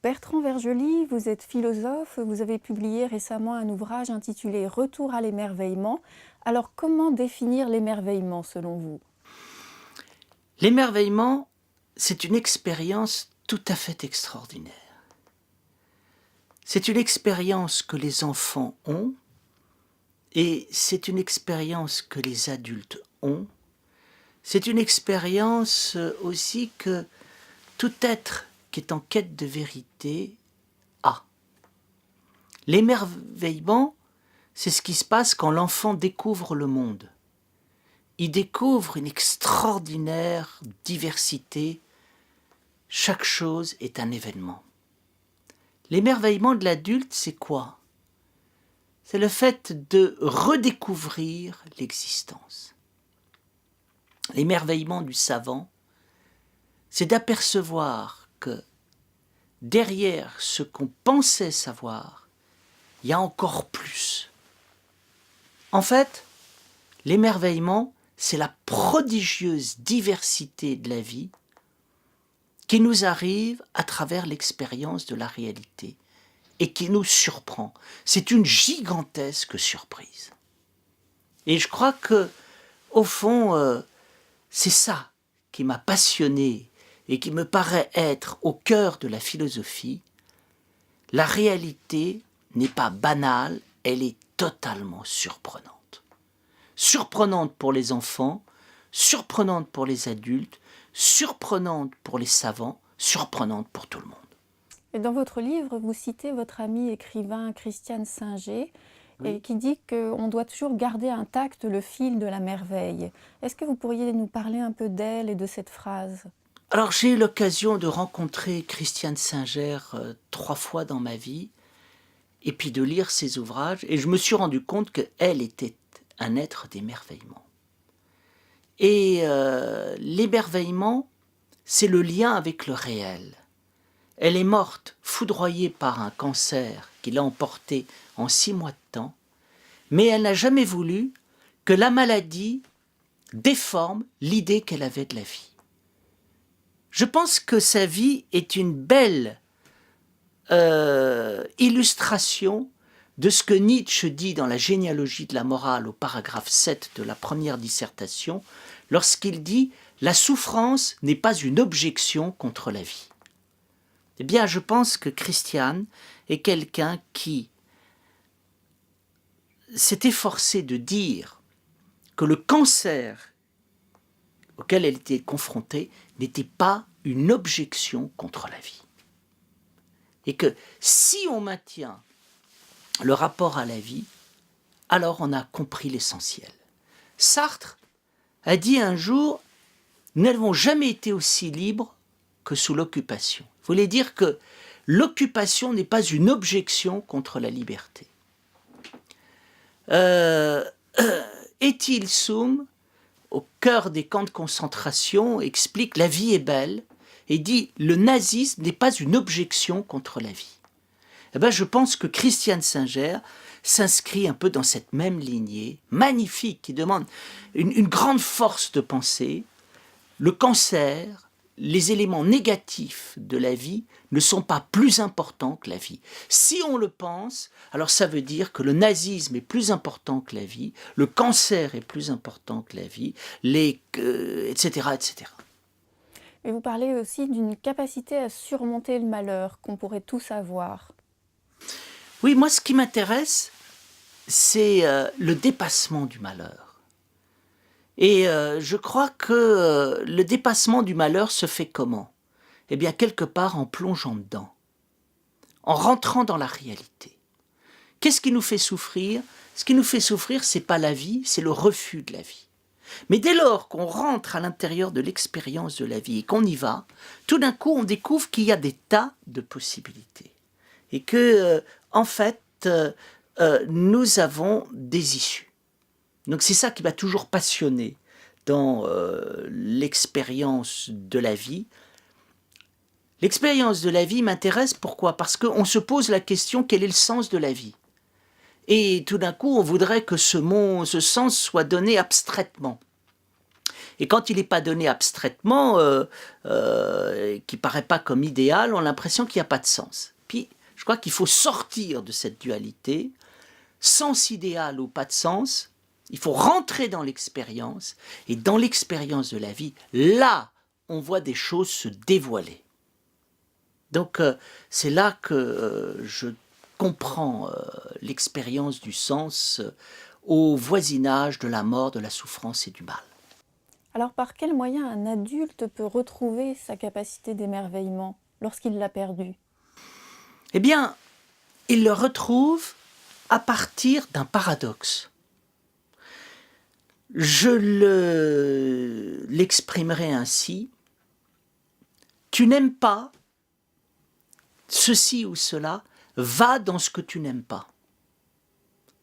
Bertrand Vergely, vous êtes philosophe, vous avez publié récemment un ouvrage intitulé Retour à l'émerveillement. Alors comment définir l'émerveillement selon vous? L'émerveillement, c'est une expérience tout à fait extraordinaire. C'est une expérience que les enfants ont et c'est une expérience que les adultes ont. C'est une expérience aussi que tout être qui est en quête de vérité a. L'émerveillement, c'est ce qui se passe quand l'enfant découvre le monde. Il découvre une extraordinaire diversité. Chaque chose est un événement. L'émerveillement de l'adulte, c'est quoi? C'est le fait de redécouvrir l'existence. L'émerveillement du savant, c'est d'apercevoir que derrière ce qu'on pensait savoir, il y a encore plus. En fait, l'émerveillement, c'est la prodigieuse diversité de la vie qui nous arrive à travers l'expérience de la réalité et qui nous surprend. C'est une gigantesque surprise. Et je crois que, au fond, c'est ça qui m'a passionné et qui me paraît être au cœur de la philosophie. La réalité n'est pas banale, elle est totalement surprenante. Surprenante pour les enfants, surprenante pour les adultes, surprenante pour les savants, surprenante pour tout le monde. Et dans votre livre, vous citez votre ami écrivain Christiane Singer, Oui. qui dit qu'on doit toujours garder intact le fil de la merveille. Est-ce que vous pourriez nous parler un peu d'elle et de cette phrase? Alors j'ai eu l'occasion de rencontrer Christiane Singer 3 fois dans ma vie, et puis de lire ses ouvrages, et je me suis rendu compte qu'elle était un être d'émerveillement. Et l'émerveillement, c'est le lien avec le réel. Elle est morte, foudroyée par un cancer qui l'a emportée en 6 mois de temps, mais elle n'a jamais voulu que la maladie déforme l'idée qu'elle avait de la vie. Je pense que sa vie est une belle illustration de ce que Nietzsche dit dans la généalogie de la morale au paragraphe 7 de la première dissertation, lorsqu'il dit « La souffrance n'est pas une objection contre la vie ». Eh bien, je pense que Christiane est quelqu'un qui s'est efforcé de dire que le cancer auquel elle était confrontée n'était pas une objection contre la vie. Et que si on maintient le rapport à la vie, alors on a compris l'essentiel. Sartre a dit un jour « Nous n'avons jamais été aussi libres que sous l'occupation ». Il voulait dire que l'occupation n'est pas une objection contre la liberté. Étil Soum, au cœur des camps de concentration, explique « La vie est belle » et dit « Le nazisme n'est pas une objection contre la vie ». Eh bien, je pense que Christiane Singer s'inscrit un peu dans cette même lignée, magnifique, qui demande une grande force de pensée. Le cancer, les éléments négatifs de la vie ne sont pas plus importants que la vie. Si on le pense, alors ça veut dire que le nazisme est plus important que la vie, le cancer est plus important que la vie, etc., etc. Et vous parlez aussi d'une capacité à surmonter le malheur qu'on pourrait tous avoir. Oui, moi, ce qui m'intéresse, c'est le dépassement du malheur. Et je crois que le dépassement du malheur se fait comment? Eh bien, quelque part en plongeant dedans, en rentrant dans la réalité. Qu'est-ce qui nous fait souffrir? Ce qui nous fait souffrir, c'est pas la vie, c'est le refus de la vie. Mais dès lors qu'on rentre à l'intérieur de l'expérience de la vie et qu'on y va, tout d'un coup, on découvre qu'il y a des tas de possibilités. Et que, en fait, nous avons des issues. Donc c'est ça qui m'a toujours passionné dans l'expérience de la vie. L'expérience de la vie m'intéresse, pourquoi? Parce qu'on se pose la question, quel est le sens de la vie? Et tout d'un coup, on voudrait que ce sens soit donné abstraitement. Et quand il n'est pas donné abstraitement, qui ne paraît pas comme idéal, on a l'impression qu'il n'y a pas de sens. Puis, je crois qu'il faut sortir de cette dualité, sens idéal ou pas de sens. Il faut rentrer dans l'expérience, et dans l'expérience de la vie, là, on voit des choses se dévoiler. Donc, c'est là que je comprends l'expérience du sens au voisinage de la mort, de la souffrance et du mal. Alors par quel moyen un adulte peut retrouver sa capacité d'émerveillement lorsqu'il l'a perdue? Eh bien, il le retrouve à partir d'un paradoxe. Je l'exprimerai ainsi. Tu n'aimes pas ceci ou cela, va dans ce que tu n'aimes pas.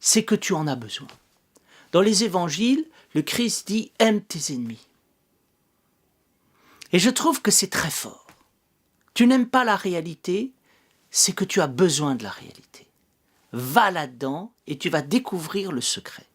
C'est que tu en as besoin. Dans les évangiles, le Christ dit « aime tes ennemis ». Et je trouve que c'est très fort. Tu n'aimes pas la réalité, c'est que tu as besoin de la réalité. Va là-dedans et tu vas découvrir le secret.